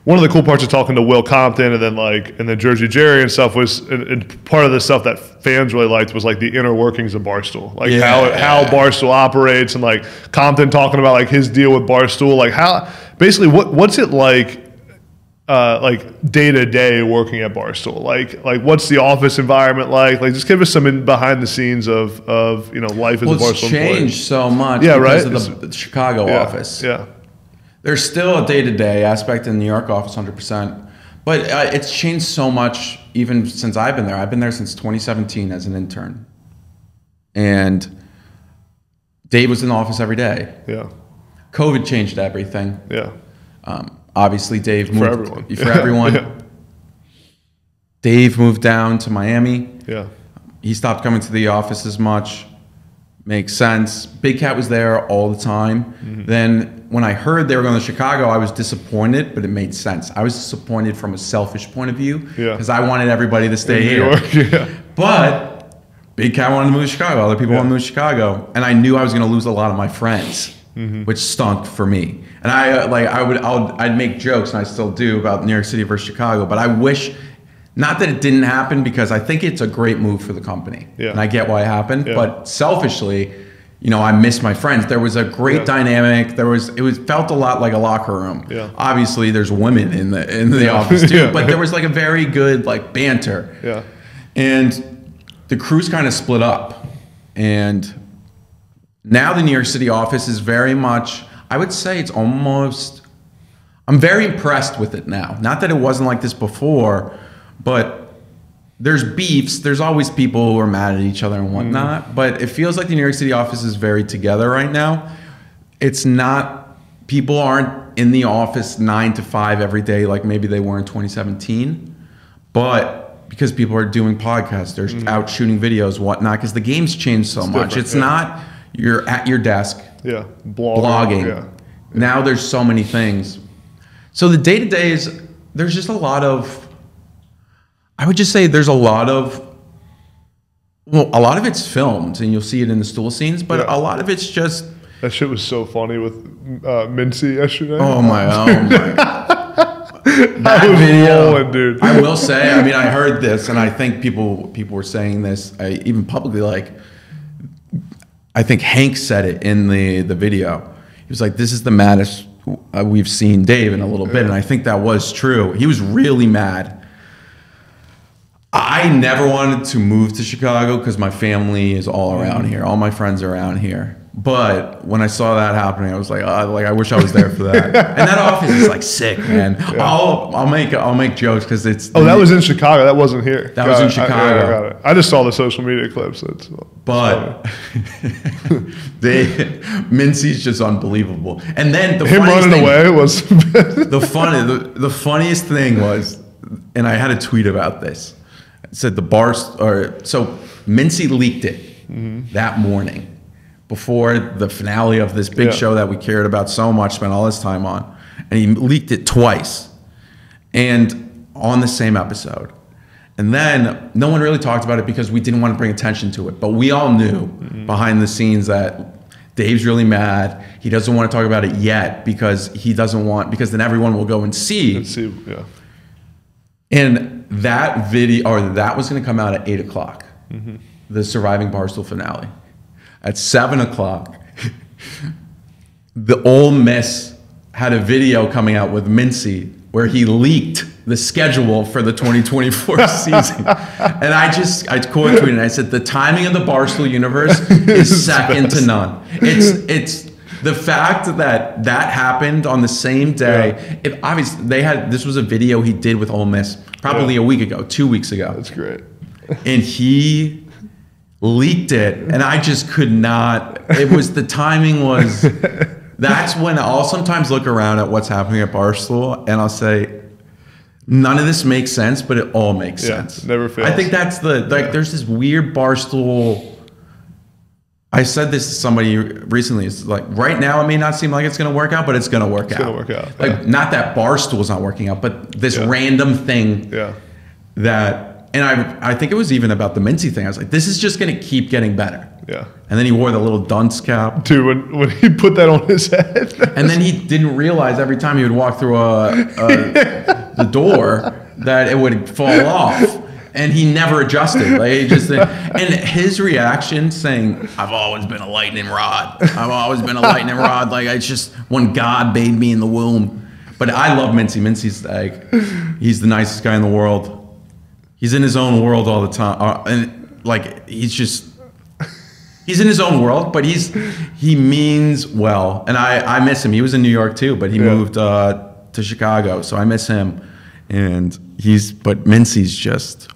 one of the cool parts of talking to Will Compton and then Jersey Jerry and stuff was, and part of the stuff that fans really liked was like the inner workings of Barstool, like how Barstool operates, and like Compton talking about like his deal with Barstool, like how basically what's it like day to day working at Barstool, like what's the office environment like just give us some behind the scenes of life as a Barstool employee. It's changed so much because of the Chicago office. Yeah. There's still a day-to-day aspect in the New York office, 100%. But it's changed so much even since I've been there. I've been there since 2017 as an intern. And Dave was in the office every day. Yeah. COVID changed everything. Yeah. Obviously, Dave moved. For everyone. For everyone. Yeah. Dave moved down to Miami. Yeah. He stopped coming to the office as much. Makes sense. Big Cat was there all the time. Mm-hmm. Then when I heard they were going to Chicago, I was disappointed, but it made sense. I was disappointed from a selfish point of view because I wanted everybody to stay here. New York, yeah. But Big Cat wanted to move to Chicago. Other people wanted to move to Chicago, and I knew I was going to lose a lot of my friends, which stunk for me. And I'd make jokes, and I still do, about New York City versus Chicago. But I wish. Not that it didn't happen, because I think it's a great move for the company. Yeah. And I get why it happened. Yeah. But selfishly, I miss my friends. There was a great dynamic. It felt a lot like a locker room. Yeah. Obviously, there's women in the office too, but there was like a very good banter. Yeah. And the crew's kind of split up. And now the New York City office is very much, I would say it's almost, I'm very impressed with it now. Not that it wasn't like this before, but there's beefs. There's always people who are mad at each other and whatnot. But it feels like the New York City office is very together right now. It's not, people aren't in the office 9 to 5 every day like maybe they were in 2017. But because people are doing podcasts, they're out shooting videos, whatnot, because the game's changed so much. It's not you're at your desk blogging. Yeah. Now there's so many things. So the day-to-day is, there's just a lot of, I would just say there's a lot of it's filmed, and you'll see it in the stool scenes, but a lot of it's just... That shit was so funny with Mincy yesterday. Oh my God. That video, rolling, dude. I will say, I heard this, and I think people were saying this, even publicly, I think Hank said it in the video. He was like, this is the maddest we've seen Dave in a little bit, and I think that was true. He was really mad. I never wanted to move to Chicago because my family is all around here. All my friends are around here. But when I saw that happening, I was like, I wish I was there for that. And that office is sick, man. Yeah. I'll make jokes because it's. Oh, that was in Chicago. That wasn't here. That was in Chicago. I got it. I just saw the social media clips. But Mincy's just unbelievable. And then him running away was the funniest thing was, and I had a tweet about this. It said so Mincy leaked it that morning before the finale of this big show that we cared about so much, spent all this time on, and he leaked it twice, and on the same episode. And then no one really talked about it because we didn't want to bring attention to it, but we all knew behind the scenes that Dave's really mad. He doesn't want to talk about it yet because because then everyone will go and see. And that video, or that was going to come out at 8 o'clock, the Surviving Barstool finale. At 7 o'clock, the Ole Miss had a video coming out with Mincy where he leaked the schedule for the 2024 season. And I quote tweeted and I said, the timing of the Barstool universe is second to none. It's the fact that happened on the same day. Obviously this was a video he did with Ole Miss probably a week ago, 2 weeks ago. That's great. And he leaked it, and I just could not. It was, the timing was, that's when I'll sometimes look around at what's happening at Barstool and I'll say, none of this makes sense, but it all makes sense. Never fails. I think that's there's this weird Barstool. I said this to somebody recently. It's like, right now it may not seem like it's going to work out, but it's going to work out. It's going to work out. Not that Barstool's not working out, but this random thing that And I think it was even about the Mincy thing. I was like, this is just going to keep getting better. Yeah. And then he wore the little dunce cap. Dude, when he put that on his head. And then he didn't realize every time he would walk through the door that it would fall off. And he never adjusted. Like, he just, and his reaction saying, I've always been a lightning rod. I've always been a lightning rod. Like, it's just when God made me in the womb. But I love Mincy. Mincy's like, he's the nicest guy in the world. He's in his own world all the time. And like, he's in his own world, but he means well. And I miss him. He was in New York too, but he moved to Chicago. So I miss him. And but Mincy's just